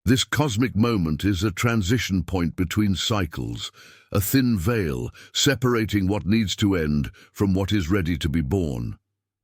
This cosmic moment is a transition point between cycles, a thin veil separating what needs to end from what is ready to be born.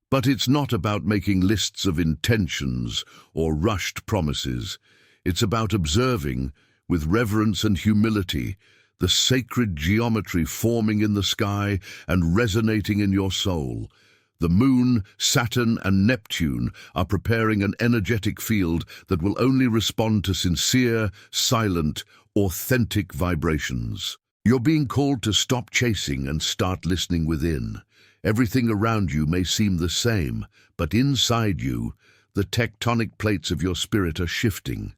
But it's not about making lists of intentions or rushed promises. It's about observing, with reverence and humility, the sacred geometry forming in the sky and resonating in your soul. The Moon, Saturn and Neptune are preparing an energetic field that will only respond to sincere, silent, authentic vibrations. You're being called to stop chasing and start listening within. Everything around you may seem the same, but inside you, the tectonic plates of your spirit are shifting.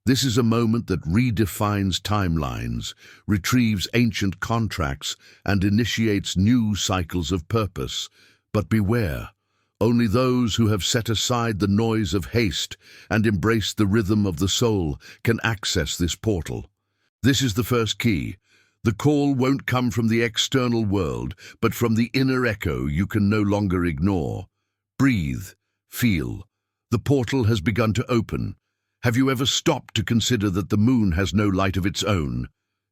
This is a moment that redefines timelines, retrieves ancient contracts, and initiates new cycles of purpose. But beware, only those who have set aside the noise of haste and embraced the rhythm of the soul can access this portal. This is the first key. The call won't come from the external world, but from the inner echo you can no longer ignore. Breathe, feel. The portal has begun to open. Have you ever stopped to consider that the moon has no light of its own?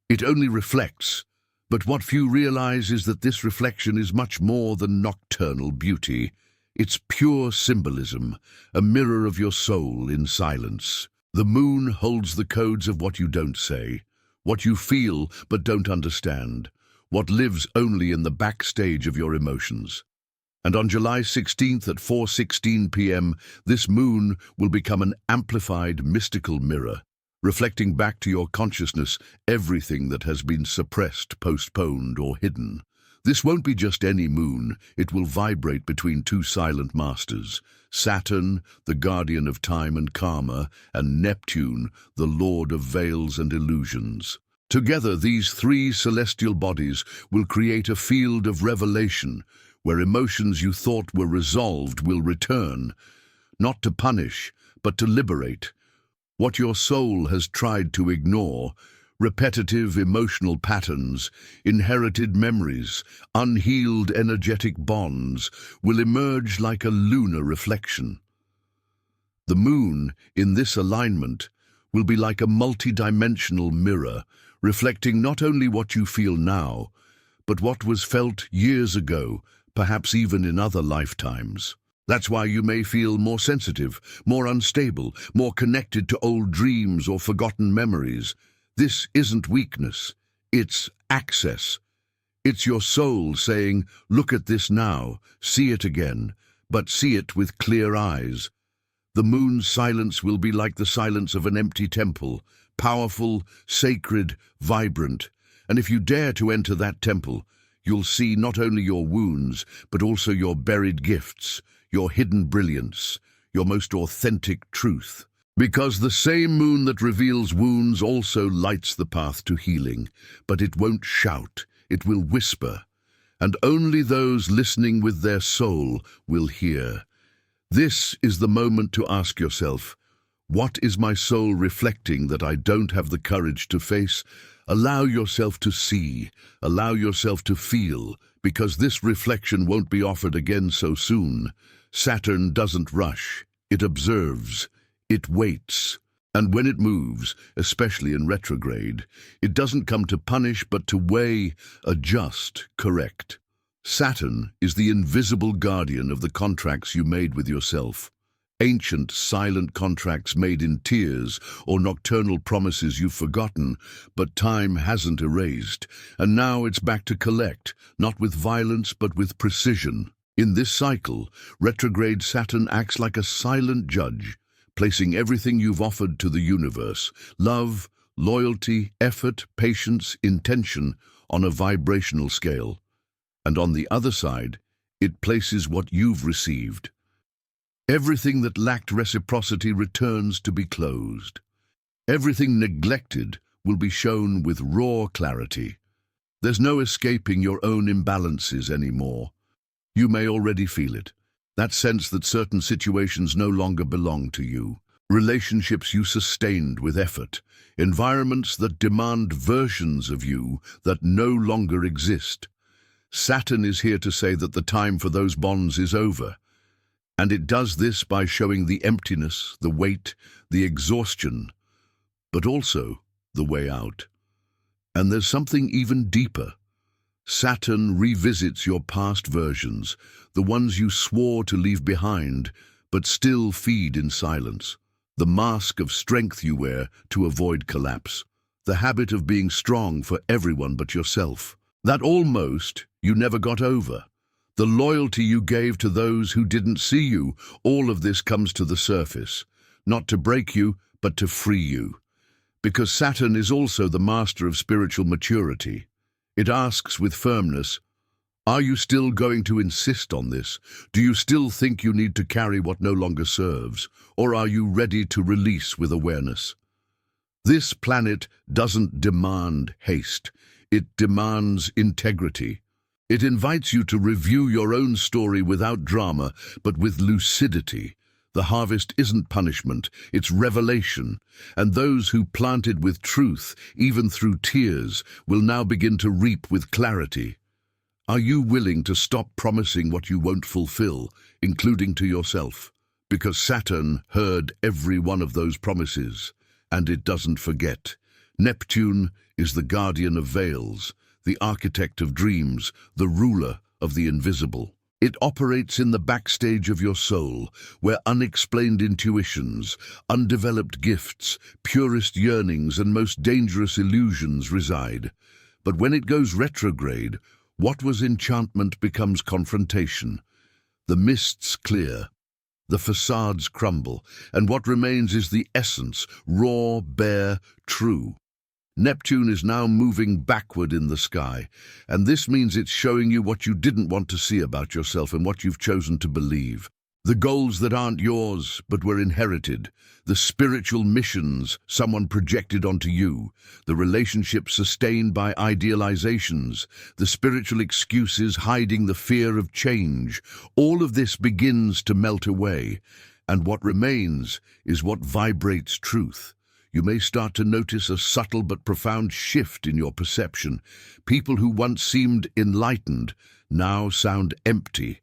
It only reflects. But what few realize is that this reflection is much more than nocturnal beauty. It's pure symbolism, a mirror of your soul in silence. The moon holds the codes of what you don't say, what you feel but don't understand, what lives only in the backstage of your emotions. And on July 16th at 4:16 p.m., this moon will become an amplified mystical mirror, reflecting back to your consciousness everything that has been suppressed, postponed, or hidden. This won't be just any moon. It will vibrate between two silent masters, Saturn, the guardian of time and karma, and Neptune, the lord of veils and illusions. Together, these three celestial bodies will create a field of revelation, where emotions you thought were resolved will return, not to punish, but to liberate. What your soul has tried to ignore, repetitive emotional patterns, inherited memories, unhealed energetic bonds, will emerge like a lunar reflection. The moon, in this alignment, will be like a multidimensional mirror, reflecting not only what you feel now, but what was felt years ago, perhaps even in other lifetimes. That's why you may feel more sensitive, more unstable, more connected to old dreams or forgotten memories. This isn't weakness, it's access. It's your soul saying, look at this now, see it again, but see it with clear eyes. The moon's silence will be like the silence of an empty temple, powerful, sacred, vibrant. And if you dare to enter that temple, you'll see not only your wounds, but also your buried gifts, your hidden brilliance, your most authentic truth. Because the same moon that reveals wounds also lights the path to healing, but it won't shout, it will whisper, and only those listening with their soul will hear. This is the moment to ask yourself, what is my soul reflecting that I don't have the courage to face? Allow yourself to see, allow yourself to feel, because this reflection won't be offered again so soon. Saturn doesn't rush, it observes, it waits. And when it moves, especially in retrograde, it doesn't come to punish but to weigh, adjust, correct. Saturn is the invisible guardian of the contracts you made with yourself. Ancient, silent contracts made in tears or nocturnal promises you've forgotten, but time hasn't erased. And now it's back to collect, not with violence but with precision. In this cycle, retrograde Saturn acts like a silent judge, placing everything you've offered to the universe, love, loyalty, effort, patience, intention, on a vibrational scale. And on the other side, it places what you've received. Everything that lacked reciprocity returns to be closed. Everything neglected will be shown with raw clarity. There's no escaping your own imbalances anymore. You may already feel it, that sense that certain situations no longer belong to you, relationships you sustained with effort, environments that demand versions of you that no longer exist. Saturn is here to say that the time for those bonds is over, and it does this by showing the emptiness, the weight, the exhaustion, but also the way out. And there's something even deeper. Saturn revisits your past versions, the ones you swore to leave behind, but still feed in silence. The mask of strength you wear to avoid collapse. The habit of being strong for everyone but yourself. That almost you never got over. The loyalty you gave to those who didn't see you. All of this comes to the surface, not to break you, but to free you. Because Saturn is also the master of spiritual maturity. It asks with firmness, are you still going to insist on this? Do you still think you need to carry what no longer serves? Or are you ready to release with awareness? This planet doesn't demand haste. It demands integrity. It invites you to review your own story without drama, but with lucidity. The harvest isn't punishment, it's revelation, and those who planted with truth, even through tears, will now begin to reap with clarity. Are you willing to stop promising what you won't fulfill, including to yourself? Because Saturn heard every one of those promises, and it doesn't forget. Neptune is the guardian of veils, the architect of dreams, the ruler of the invisible. It operates in the backstage of your soul, where unexplained intuitions, undeveloped gifts, purest yearnings, and most dangerous illusions reside. But when it goes retrograde, what was enchantment becomes confrontation. The mists clear, the facades crumble, and what remains is the essence, raw, bare, true. Neptune is now moving backward in the sky, and this means it's showing you what you didn't want to see about yourself and what you've chosen to believe. The goals that aren't yours, but were inherited. The spiritual missions someone projected onto you. The relationships sustained by idealizations. The spiritual excuses hiding the fear of change. All of this begins to melt away, and what remains is what vibrates truth. You may start to notice a subtle but profound shift in your perception. People who once seemed enlightened now sound empty.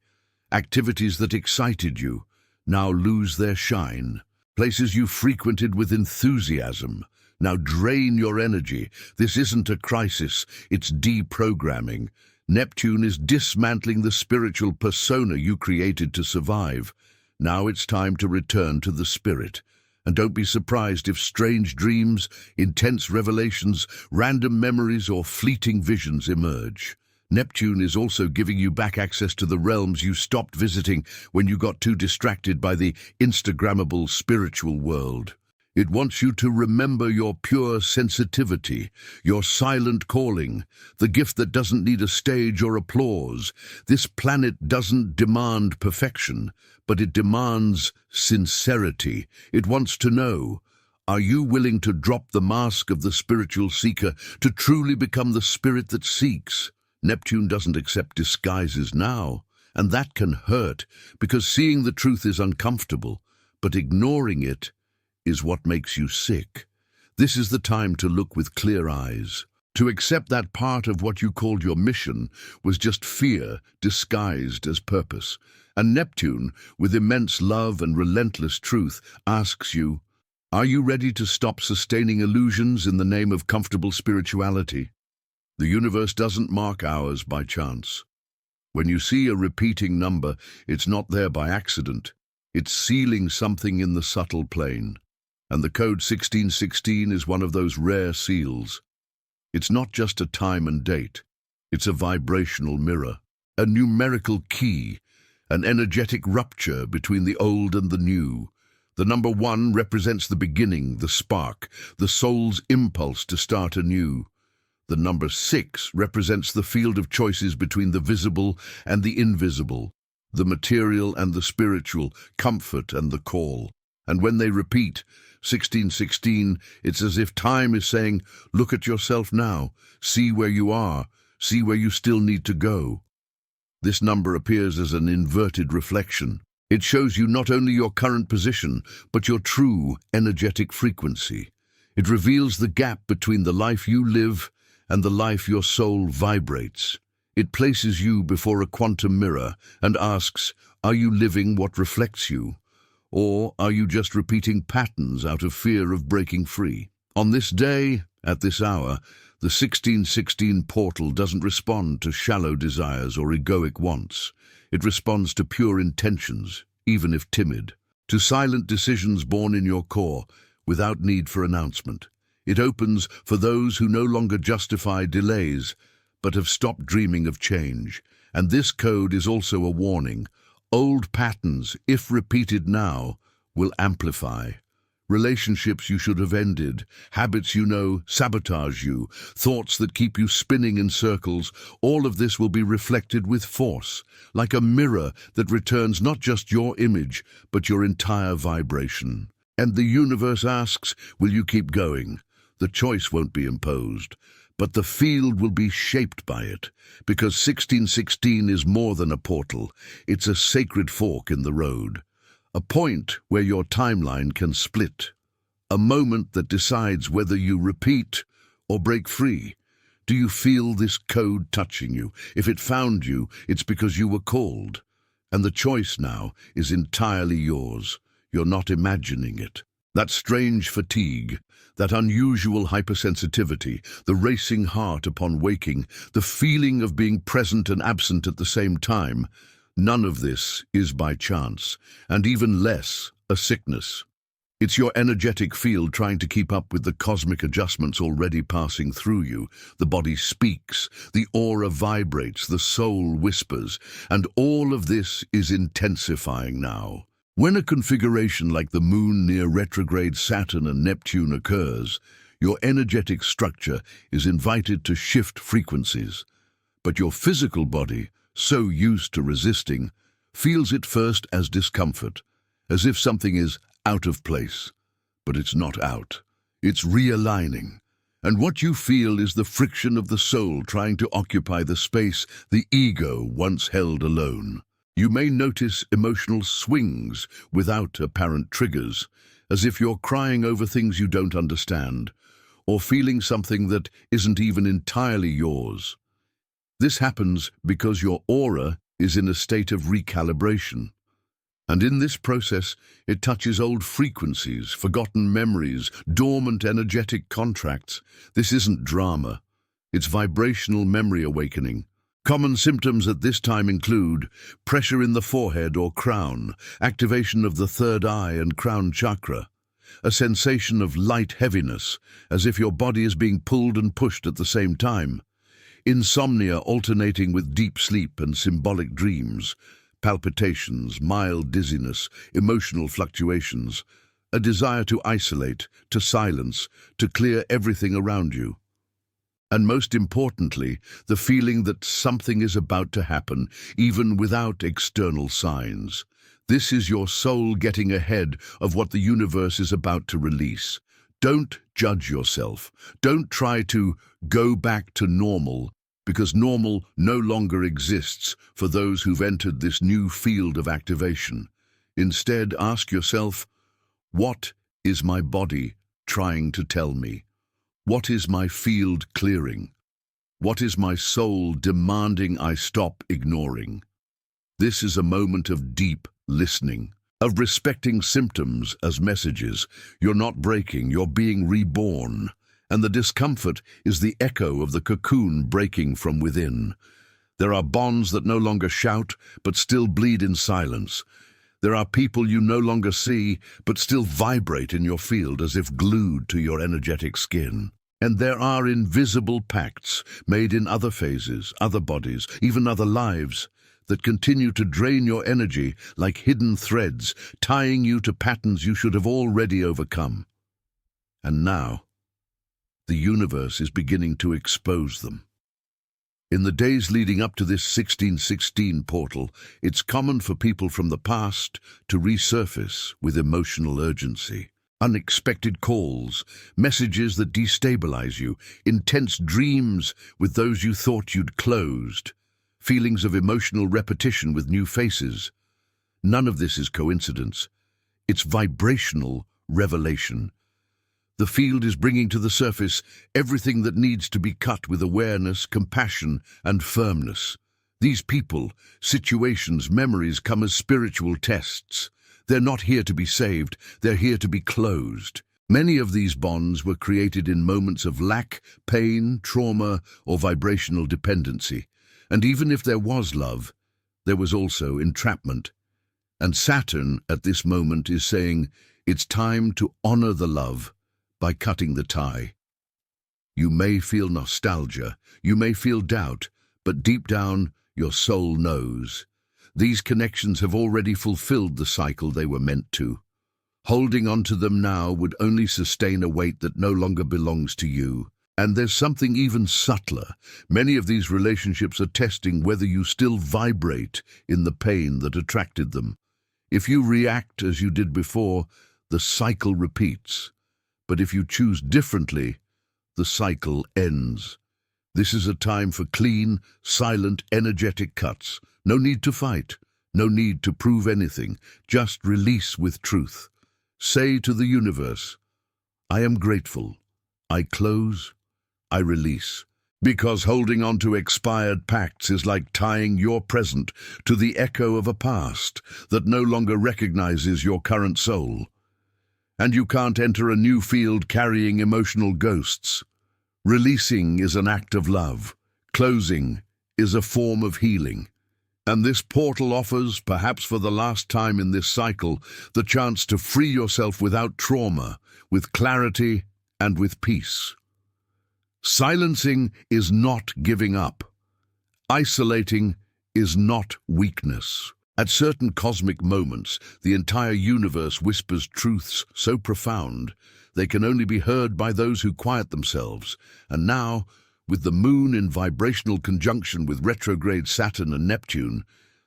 Activities that excited you now lose their shine. Places you frequented with enthusiasm now drain your energy. This isn't a crisis, it's deprogramming. Neptune is dismantling the spiritual persona you created to survive. Now it's time to return to the spirit. And don't be surprised if strange dreams, intense revelations, random memories, or fleeting visions emerge. Neptune is also giving you back access to the realms you stopped visiting when you got too distracted by the Instagrammable spiritual world. It wants you to remember your pure sensitivity, your silent calling, the gift that doesn't need a stage or applause. This planet doesn't demand perfection, but it demands sincerity. It wants to know, are you willing to drop the mask of the spiritual seeker to truly become the spirit that seeks? Neptune doesn't accept disguises now, and that can hurt, because seeing the truth is uncomfortable, but ignoring it is what makes you sick. This is the time to look with clear eyes. To accept that part of what you called your mission was just fear disguised as purpose. And Neptune, with immense love and relentless truth, asks you, are you ready to stop sustaining illusions in the name of comfortable spirituality? The universe doesn't mark hours by chance. When you see a repeating number, it's not there by accident. It's sealing something in the subtle plane. And the code 1616 is one of those rare seals. It's not just a time and date. It's a vibrational mirror, a numerical key, an energetic rupture between the old and the new. The number 1 represents the beginning, the spark, the soul's impulse to start anew. The number 6 represents the field of choices between the visible and the invisible, the material and the spiritual, comfort and the call. And when they repeat, 1616, it's as if time is saying, look at yourself now, see where you are, see where you still need to go. This number appears as an inverted reflection. It shows you not only your current position, but your true energetic frequency. It reveals the gap between the life you live and the life your soul vibrates. It places you before a quantum mirror and asks, are you living what reflects you? Or are you just repeating patterns out of fear of breaking free? On this day, at this hour, the 1616 portal doesn't respond to shallow desires or egoic wants. It responds to pure intentions, even if timid, to silent decisions born in your core, without need for announcement. It opens for those who no longer justify delays, but have stopped dreaming of change. And this code is also a warning. Old patterns, if repeated now, will amplify. Relationships you should have ended, habits you know sabotage you, thoughts that keep you spinning in circles, all of this will be reflected with force, like a mirror that returns not just your image, but your entire vibration. And the universe asks, will you keep going? The choice won't be imposed, but the field will be shaped by it, because 1616 is more than a portal, it's a sacred fork in the road. A point where your timeline can split. A moment that decides whether you repeat or break free. Do you feel this code touching you? If it found you, it's because you were called. And the choice now is entirely yours. You're not imagining it. That strange fatigue, that unusual hypersensitivity, the racing heart upon waking, the feeling of being present and absent at the same time, none of this is by chance, and even less a sickness. It's your energetic field trying to keep up with the cosmic adjustments already passing through you. The body speaks, the aura vibrates, the soul whispers, and all of this is intensifying now. When a configuration like the Moon near retrograde Saturn and Neptune occurs, your energetic structure is invited to shift frequencies. But your physical body, so used to resisting, feels it first as discomfort, as if something is out of place. But it's not out. It's realigning. And what you feel is the friction of the soul trying to occupy the space the ego once held alone. You may notice emotional swings without apparent triggers, as if you're crying over things you don't understand, or feeling something that isn't even entirely yours. This happens because your aura is in a state of recalibration. And in this process, it touches old frequencies, forgotten memories, dormant energetic contracts. This isn't drama. It's vibrational memory awakening. Common symptoms at this time include pressure in the forehead or crown, activation of the third eye and crown chakra, a sensation of light heaviness, as if your body is being pulled and pushed at the same time, insomnia alternating with deep sleep and symbolic dreams, palpitations, mild dizziness, emotional fluctuations, a desire to isolate, to silence, to clear everything around you. And most importantly, the feeling that something is about to happen, even without external signs. This is your soul getting ahead of what the universe is about to release. Don't judge yourself. Don't try to go back to normal, because normal no longer exists for those who've entered this new field of activation. Instead, ask yourself, what is my body trying to tell me? What is my field clearing? What is my soul demanding I stop ignoring? This is a moment of deep listening, of respecting symptoms as messages. You're not breaking, you're being reborn. And the discomfort is the echo of the cocoon breaking from within. There are bonds that no longer shout, but still bleed in silence. There are people you no longer see, but still vibrate in your field as if glued to your energetic skin. And there are invisible pacts made in other phases, other bodies, even other lives, that continue to drain your energy like hidden threads, tying you to patterns you should have already overcome. And now, the universe is beginning to expose them. In the days leading up to this 1616 portal, it's common for people from the past to resurface with emotional urgency. Unexpected calls, messages that destabilize you, intense dreams with those you thought you'd closed, feelings of emotional repetition with new faces. None of this is coincidence. It's vibrational revelation. The field is bringing to the surface everything that needs to be cut with awareness, compassion, and firmness. These people, situations, memories come as spiritual tests. They're not here to be saved, they're here to be closed. Many of these bonds were created in moments of lack, pain, trauma, or vibrational dependency. And even if there was love, there was also entrapment. And Saturn, at this moment, is saying, it's time to honor the love by cutting the tie. You may feel nostalgia, you may feel doubt, but deep down, your soul knows. These connections have already fulfilled the cycle they were meant to. Holding on to them now would only sustain a weight that no longer belongs to you. And there's something even subtler. Many of these relationships are testing whether you still vibrate in the pain that attracted them. If you react as you did before, the cycle repeats. But if you choose differently, the cycle ends. This is a time for clean, silent, energetic cuts. No need to fight. No need to prove anything. Just release with truth. Say to the universe, I am grateful. I close. I release. Because holding on to expired pacts is like tying your present to the echo of a past that no longer recognizes your current soul. And you can't enter a new field carrying emotional ghosts. Releasing is an act of love. Closing is a form of healing. And this portal offers, perhaps for the last time in this cycle, the chance to free yourself without trauma, with clarity and with peace. Silencing is not giving up. Isolating is not weakness. At certain cosmic moments, the entire universe whispers truths so profound they can only be heard by those who quiet themselves. And now, with the Moon in vibrational conjunction with retrograde Saturn and Neptune,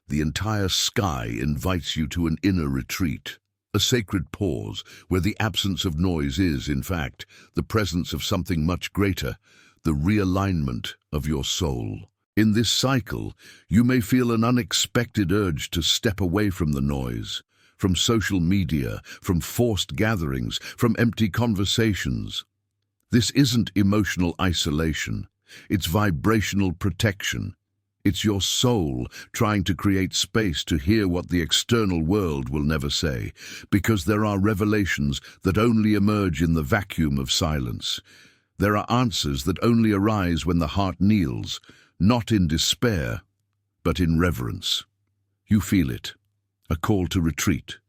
the entire sky invites you to an inner retreat, a sacred pause where the absence of noise is, in fact, the presence of something much greater, the realignment of your soul. In this cycle, you may feel an unexpected urge to step away from the noise, from social media, from forced gatherings, from empty conversations. This isn't emotional isolation, it's vibrational protection. It's your soul trying to create space to hear what the external world will never say, because there are revelations that only emerge in the vacuum of silence. There are answers that only arise when the heart kneels, not in despair, but in reverence. You feel it, a call to retreat,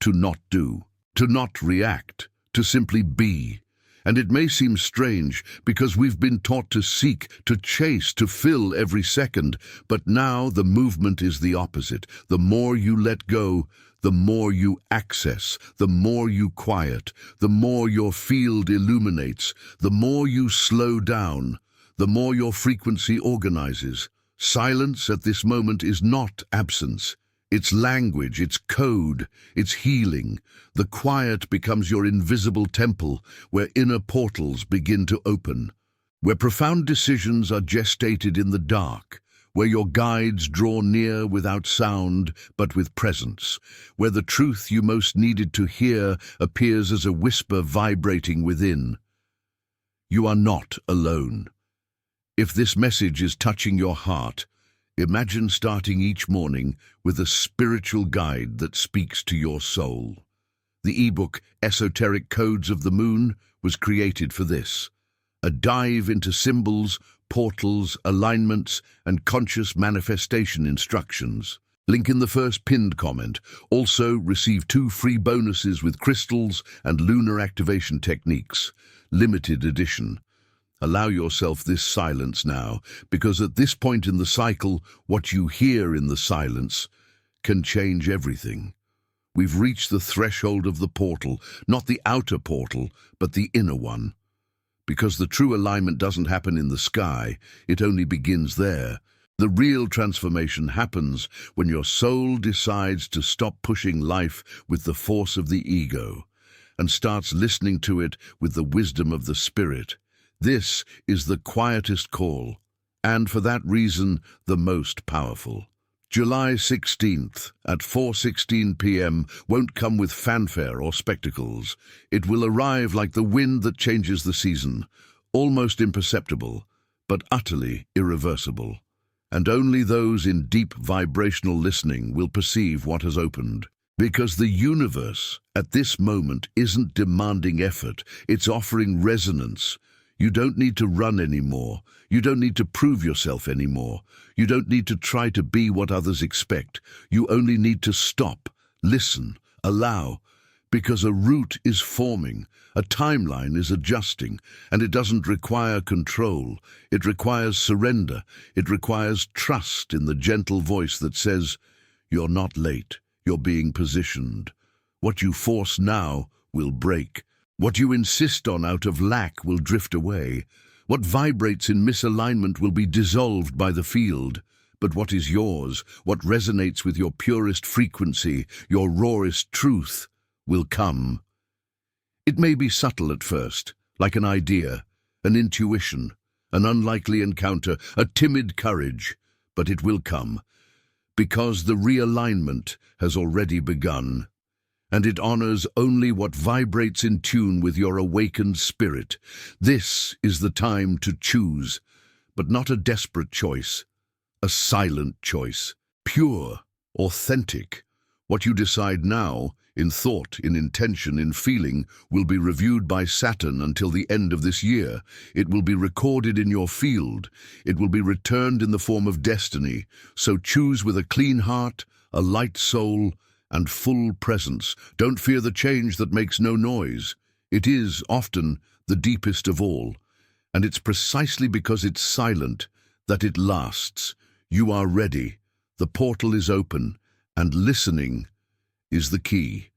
to not do, to not react, to simply be. And it may seem strange because we've been taught to seek, to chase, to fill every second. But now the movement is the opposite. The more you let go, the more you access, the more you quiet, the more your field illuminates, the more you slow down, the more your frequency organizes. Silence at this moment is not absence. It's language, it's code, it's healing. The quiet becomes your invisible temple where inner portals begin to open, where profound decisions are gestated in the dark, where your guides draw near without sound but with presence, where the truth you most needed to hear appears as a whisper vibrating within. You are not alone. If this message is touching your heart, imagine starting each morning with a spiritual guide that speaks to your soul. The ebook Esoteric Codes of the Moon was created for this, a dive into symbols, portals, alignments, and conscious manifestation instructions. Link in the first pinned comment. Also, receive 2 free bonuses with crystals and lunar activation techniques. Limited edition. Allow yourself this silence now, because at this point in the cycle, what you hear in the silence can change everything. We've reached the threshold of the portal, not the outer portal, but the inner one. Because the true alignment doesn't happen in the sky, it only begins there. The real transformation happens when your soul decides to stop pushing life with the force of the ego and starts listening to it with the wisdom of the spirit. This is the quietest call, and for that reason, the most powerful. July 16th at 4:16 p.m. won't come with fanfare or spectacles. It will arrive like the wind that changes the season, almost imperceptible, but utterly irreversible. And only those in deep vibrational listening will perceive what has opened. Because the universe, at this moment, isn't demanding effort, it's offering resonance. You don't need to run anymore. You don't need to prove yourself anymore. You don't need to try to be what others expect. You only need to stop, listen, allow. Because a route is forming, a timeline is adjusting, and it doesn't require control. It requires surrender. It requires trust in the gentle voice that says, "You're not late. You're being positioned. What you force now will break. What you insist on out of lack will drift away. What vibrates in misalignment will be dissolved by the field. But what is yours, what resonates with your purest frequency, your rawest truth, will come. It may be subtle at first, like an idea, an intuition, an unlikely encounter, a timid courage, but it will come, because the realignment has already begun, and it honors only what vibrates in tune with your awakened spirit. This is the time to choose, but not a desperate choice, a silent choice, pure, authentic. What you decide now, in thought, in intention, in feeling, will be reviewed by Saturn until the end of this year. It will be recorded in your field. It will be returned in the form of destiny. So choose with a clean heart, a light soul, and full presence. Don't fear the change that makes no noise. It is often the deepest of all, and it's precisely because it's silent that it lasts. You are ready. The portal is open, and listening is the key.